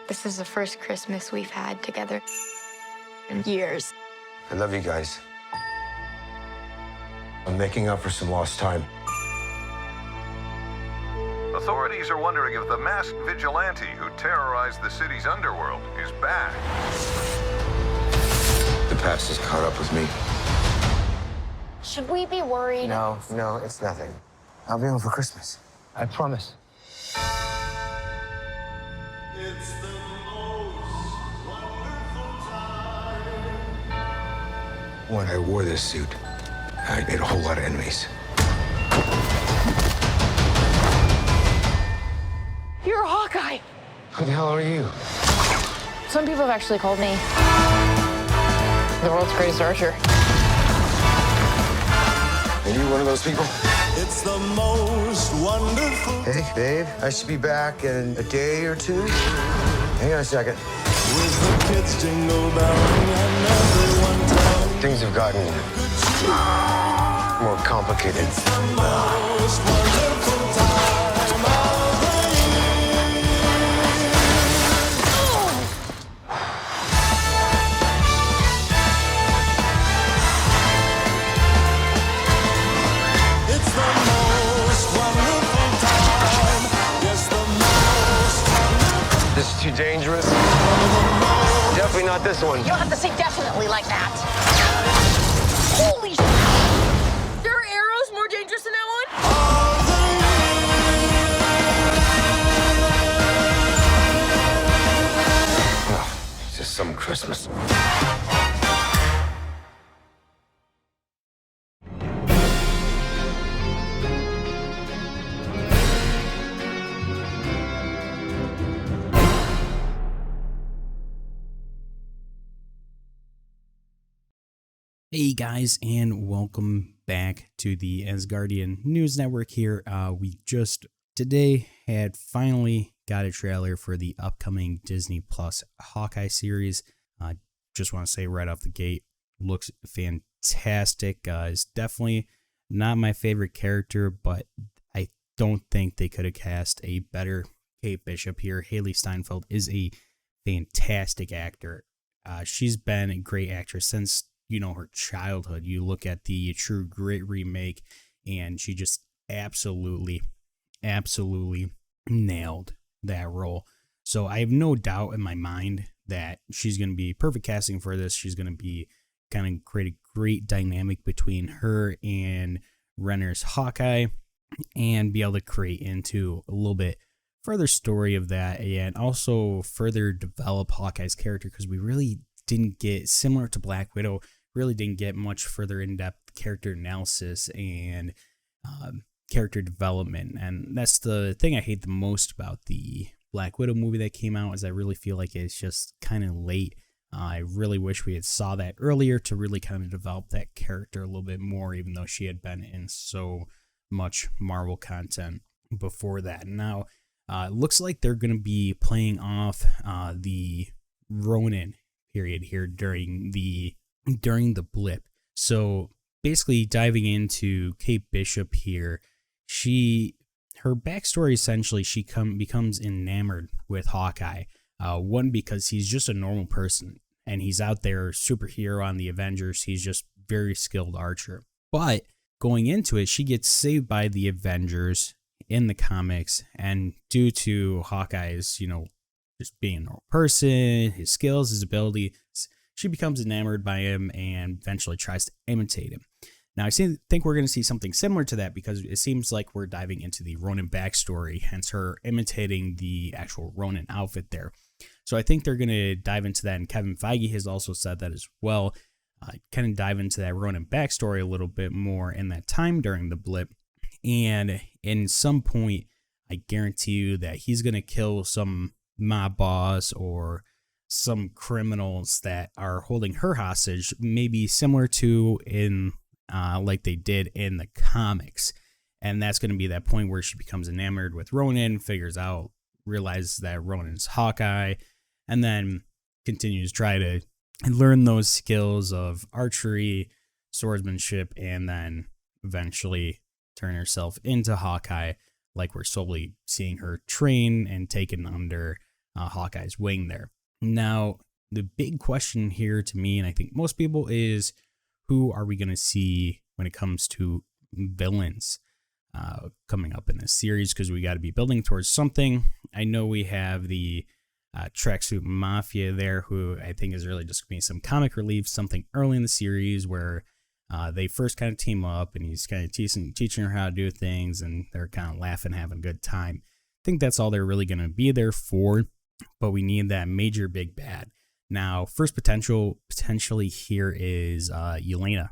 This is the first Christmas we've had together in years. I love you guys. I'm making up for some lost time. Authorities are wondering if the masked vigilante who terrorized the city's underworld is back. The past has caught up with me. Should we be worried? No, it's nothing. I'll be home for Christmas. I promise. It's the most wonderful time. When I wore this suit, I made a whole lot of enemies. You're a Hawkeye. Who the hell are you? Some people have actually called me the world's greatest archer. Are you one of those people? It's the most wonderful. Hey, babe, I should be back in a day or two. Hang on a second. With the kids jingle belling and everyone telling. Things have gotten more complicated. It's the most wonderful time of the year. It's the most wonderful time. Yes, the most wonderful. This is too dangerous. Definitely not this one. You don't have to say definitely like that. Holy shit! There are arrows more dangerous than that It's just some Christmas. Hey guys, and welcome back to the Asgardian News Network here. We just today had finally got a trailer for the upcoming Disney Plus Hawkeye series. Just want to say right off the gate, looks fantastic. It's definitely not my favorite character, but I don't think they could have cast a better Kate Bishop here. Haley Steinfeld is a fantastic actor. She's been a great actress since her childhood. You look at the True Grit remake, and she just absolutely nailed that role. So I have no doubt in my mind that she's going to be perfect casting for this. She's going to be kind of create a great dynamic between her and Renner's Hawkeye and be able to create into a little bit further story of that, and also further develop Hawkeye's character, because we really didn't get, similar to Black Widow, really didn't get much further in-depth character analysis and character development. And that's the thing I hate the most about the Black Widow movie that came out, is I really feel like it's just kind of late. I really wish we had saw that earlier to really kind of develop that character a little bit more, even though she had been in so much Marvel content before that. Now, it looks like they're going to be playing off the Ronin period here during the blip. So basically diving into Kate Bishop here, her backstory, essentially, she becomes enamored with Hawkeye. One, because he's just a normal person and he's out there, superhero on the Avengers. He's just very skilled archer. But going into it, she gets saved by the Avengers in the comics, and due to Hawkeye's, just being a normal person, his skills, his abilities, she becomes enamored by him and eventually tries to imitate him. Now, I think we're going to see something similar to that, because it seems like we're diving into the Ronin backstory, hence her imitating the actual Ronin outfit there. So I think they're going to dive into that, and Kevin Feige has also said that as well. Kind of dive into that Ronin backstory a little bit more in that time during the blip. And in some point, I guarantee you that he's going to kill some mob boss or some criminals that are holding her hostage, maybe similar to in like they did in the comics. And that's going to be that point where she becomes enamored with Ronin, realizes that Ronin's Hawkeye, and then continues to try to learn those skills of archery, swordsmanship, and then eventually turn herself into Hawkeye, like we're slowly seeing her train and taken under Hawkeye's wing there. Now, the big question here to me, and I think most people, is who are we going to see when it comes to villains coming up in this series? Because we got to be building towards something. I know we have the Tracksuit Mafia there, who I think is really just going to be some comic relief, something early in the series where they first kind of team up and he's kind of teaching her how to do things and they're kind of laughing, having a good time. I think that's all they're really going to be there for, but we need that major big bad. Now, first potentially here is Yelena,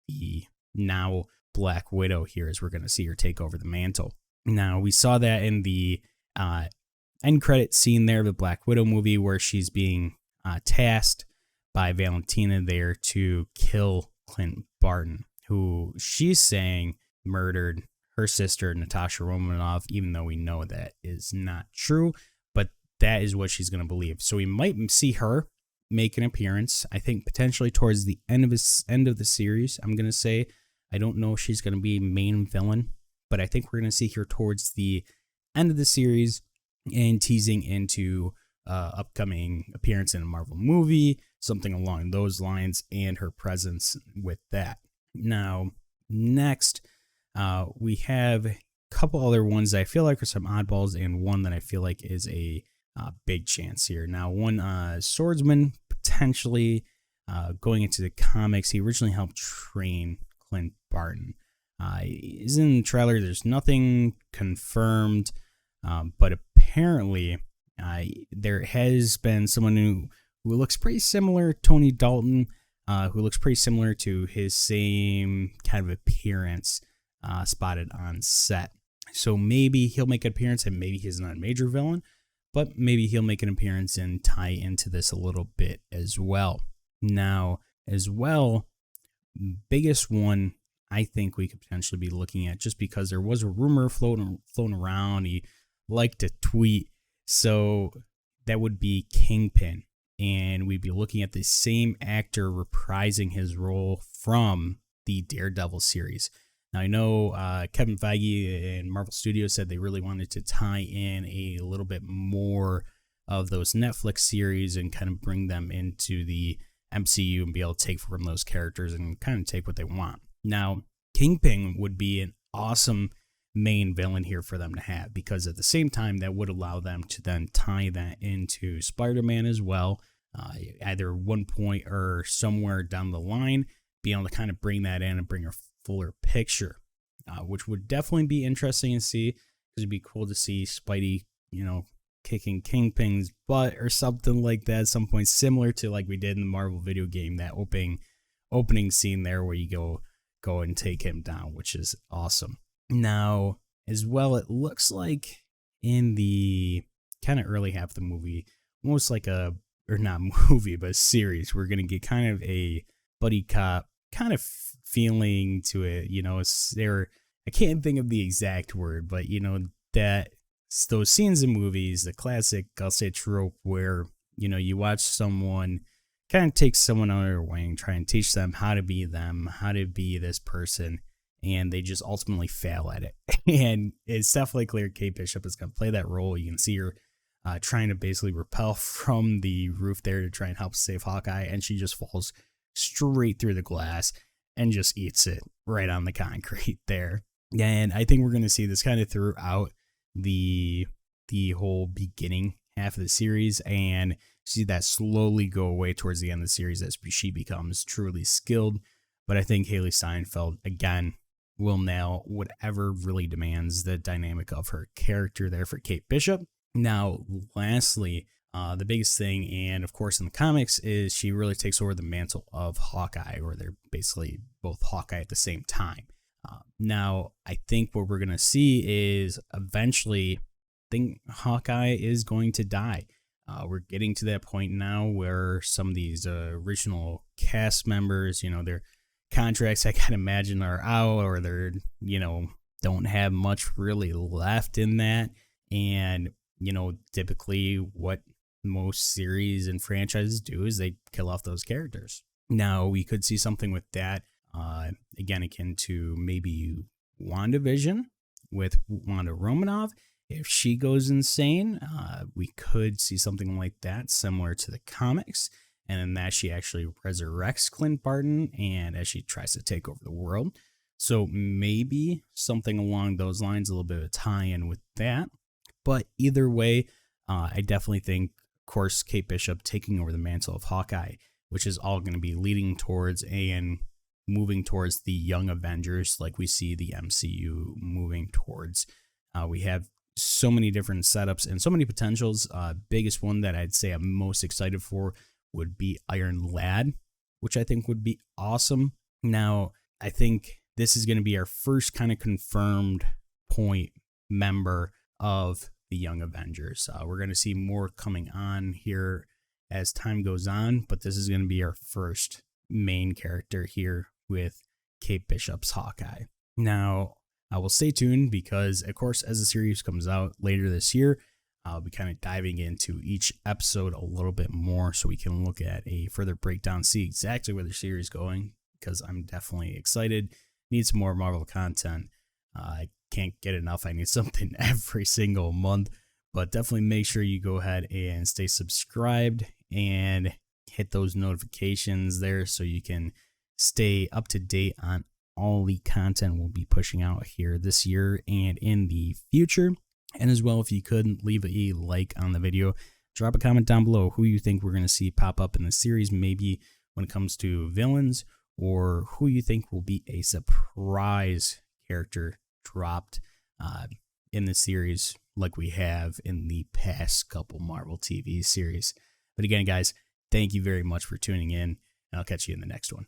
the now Black Widow here, as we're going to see her take over the mantle. Now, we saw that in the end credit scene there of the Black Widow movie where she's being tasked by Valentina there to kill Clint Barton, who she's saying murdered her sister, Natasha Romanoff, even though we know that is not true, but that is what she's going to believe. So we might see her make an appearance, I think potentially towards the end of the series. I'm going to say, I don't know if she's going to be main villain, but I think we're going to see her towards the end of the series and teasing into upcoming appearance in a Marvel movie, something along those lines, and her presence with that. Now, next, we have a couple other ones that I feel like are some oddballs, and one that I feel like is a big chance here. Now, one swordsman potentially going into the comics. He originally helped train Clint Barton. Is in the trailer. There's nothing confirmed, but apparently there has been someone who looks pretty similar, Tony Dalton, who looks pretty similar to his same kind of appearance spotted on set. So maybe he'll make an appearance, and maybe he's not a major villain, but maybe he'll make an appearance and tie into this a little bit as well. Now, as well, biggest one I think we could potentially be looking at, just because there was a rumor floating around. He liked to tweet, so that would be Kingpin, and we'd be looking at the same actor reprising his role from the Daredevil series. Now, I know Kevin Feige and Marvel Studios said they really wanted to tie in a little bit more of those Netflix series and kind of bring them into the MCU and be able to take from those characters and kind of take what they want. Now, Kingpin would be an awesome main villain here for them to have, because at the same time, that would allow them to then tie that into Spider-Man as well, either one point or somewhere down the line, be able to kind of bring that in and bring a fuller picture, which would definitely be interesting to see, because it'd be cool to see Spidey, kicking Kingpin's butt or something like that at some point, similar to like we did in the Marvel video game, that opening scene there where you go and take him down, which is awesome. Now, as well, it looks like in the kind of early half of the movie, almost like a series, we're going to get kind of a buddy cop kind of feeling to it. I can't think of the exact word, but that those scenes in movies, the classic, I'll say, trope where, you watch someone kind of take someone under their wing, try and teach them how to be this person, and they just ultimately fail at it. And it's definitely clear Kate Bishop is going to play that role. You can see her trying to basically rappel from the roof there to try and help save Hawkeye, and she just falls straight through the glass and just eats it right on the concrete there. And I think we're going to see this kind of throughout the whole beginning half of the series, and see that slowly go away towards the end of the series as she becomes truly skilled. But I think Haley Steinfeld, again, will nail whatever really demands the dynamic of her character there for Kate Bishop. Now, lastly, the biggest thing, and of course in the comics, is she really takes over the mantle of Hawkeye, or they're basically both Hawkeye at the same time. Now, I think what we're going to see is eventually, Hawkeye is going to die. We're getting to that point now where some of these original cast members, their contracts, I can imagine, are out, or they're, don't have much really left in that. And, typically what most series and franchises do is they kill off those characters. Now, we could see something with that, again, akin to maybe WandaVision with Wanda Romanoff. if she goes insane, we could see something like that similar to the comics. And in that, she actually resurrects Clint Barton and as she tries to take over the world. So maybe something along those lines, a little bit of a tie-in with that. But either way, I definitely think, of course, Kate Bishop taking over the mantle of Hawkeye, which is all going to be leading towards and moving towards the Young Avengers, like we see the MCU moving towards. We have so many different setups and so many potentials. Biggest one that I'd say I'm most excited for would be Iron Lad, which I think would be awesome. Now, I think this is going to be our first kind of confirmed point member of the Young Avengers. We're going to see more coming on here as time goes on, but this is going to be our first main character here with Kate Bishop's Hawkeye. Now, I will stay tuned because, of course, as the series comes out later this year, I'll be kind of diving into each episode a little bit more so we can look at a further breakdown, see exactly where the series is going, because I'm definitely excited. Need some more Marvel content. I can't get enough. I need something every single month, but definitely make sure you go ahead and stay subscribed and hit those notifications there so you can stay up to date on all the content we'll be pushing out here this year and in the future. And as well, if you could leave a like on the video, drop a comment down below who you think we're going to see pop up in the series, maybe when it comes to villains, or who you think will be a surprise character dropped in the series like we have in the past couple Marvel TV series. But again, guys, thank you very much for tuning in, and I'll catch you in the next one.